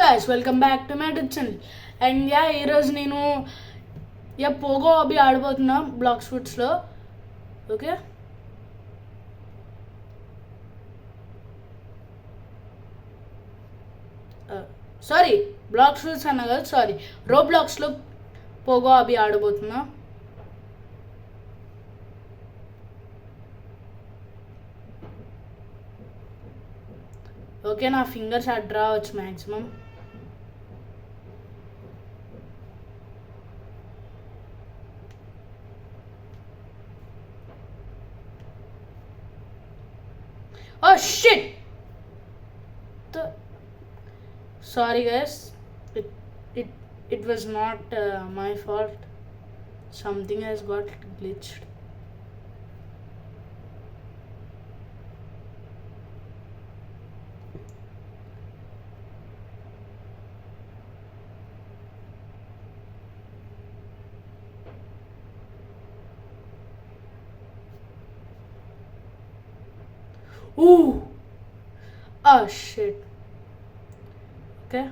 guys, welcome back to my YouTube channel. And yeah, ఈరోజు నేను Pogo అవి ఆడబోతున్నా బ్లాక్ షూట్స్లో. ఓకే, సారీ బ్లాక్ షూట్స్ అన్నా కదా, సారీ రోబ్లాక్స్లో పోగో అవి ఆడబోతున్నా. ఓకే, నా ఫింగర్స్ అడ్డు రావచ్చు maximum. Oh shit! Sorry guys, it was not my fault. Something has got glitched. Ooh! Oh shit. Okay.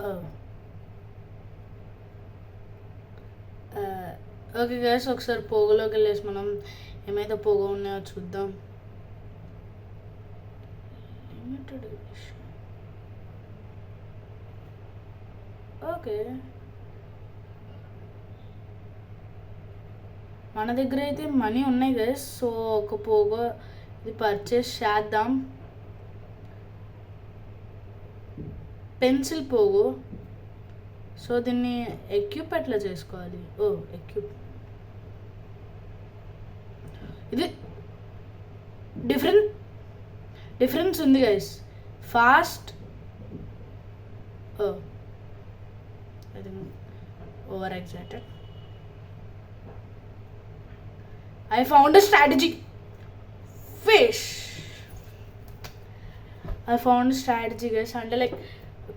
Oh. Okay guys, ఒకసారి పోగోలోకి వెళ్ళేసి మనం ఏమైతే పోగో ఉన్నాయో చూద్దాం. Limited edition. ఓకే, మన దగ్గర అయితే మనీ ఉన్నాయి గైస్. సో ఒక పోగో ఇది పర్చేస్ చేద్దాం. Pencil pogo. సో దీన్ని ఎక్యూప్ ఎట్లా చేసుకోవాలి? ఓ ఎక్యూప్, ఇది డిఫరెన్స్ ఉంది guys. Fast, oh I think over excited. I found a strategy. Fish. I found a strategy guys. అంటే లైక్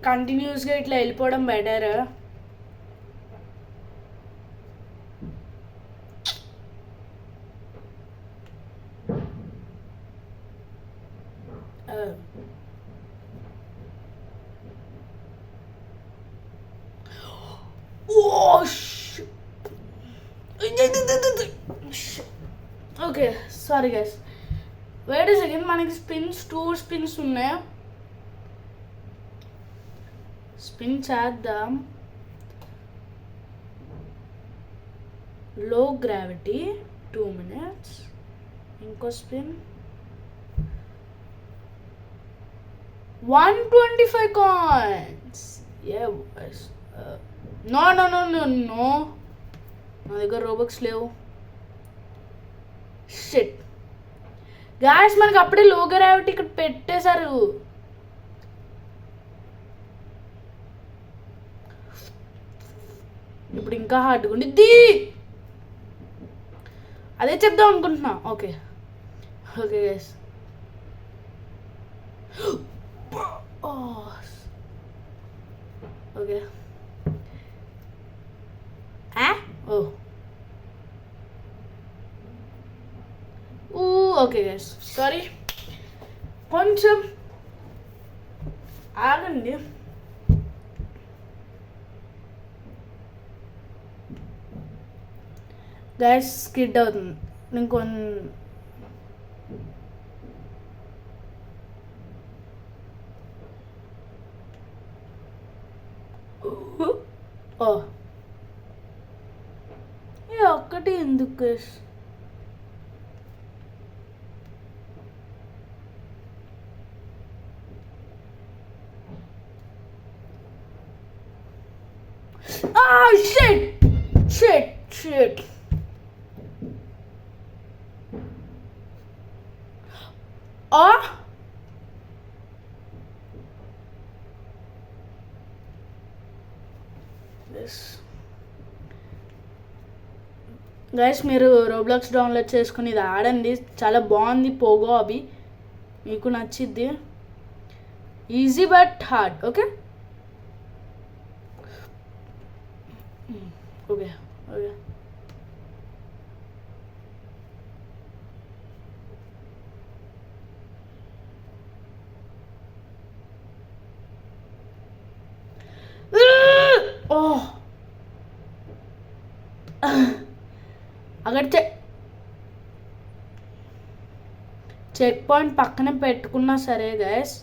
కంటిన్యూస్గా ఇట్లా వెళ్ళిపోవడం better. Okay, sorry guys, wait second. మనకి టూ స్పిన్స్ ఉన్నాయి. స్పిన్ చేద్దాం. Low gravity 2 minutes. ఇంకో spin 125 coins. Yes. No, నా దగ్గర రోబక్స్ లేవు. షిట్ గాయ్స్, మనకి అప్పుడే లో గ్రావిటీ ఇక్కడ పెట్టేశారు. ఇప్పుడు ఇంకా హార్డ్గా ఉండిద్ది. అదే చెప్దాం అనుకుంటున్నా. Okay okay guys, okay. Okay guys, sorry, కొంచెం ఆగండి. గైస్ స్కిడ్ అవుతుంది. నేను ఒక్కటి ఎందుకు గైస్? Ah, shit. గైస్, మీరు రోబ్లాక్స్ డౌన్లోడ్ చేసుకుని ఇది ఆడండి. చాలా బాగుంది పోగో అవి, మీకు నచ్చిద్ది. Easy but hard. Okay okay okay. అక్కడ చెక్ పాయింట్ పక్కనే పెట్టుకున్నా సరే గైస్,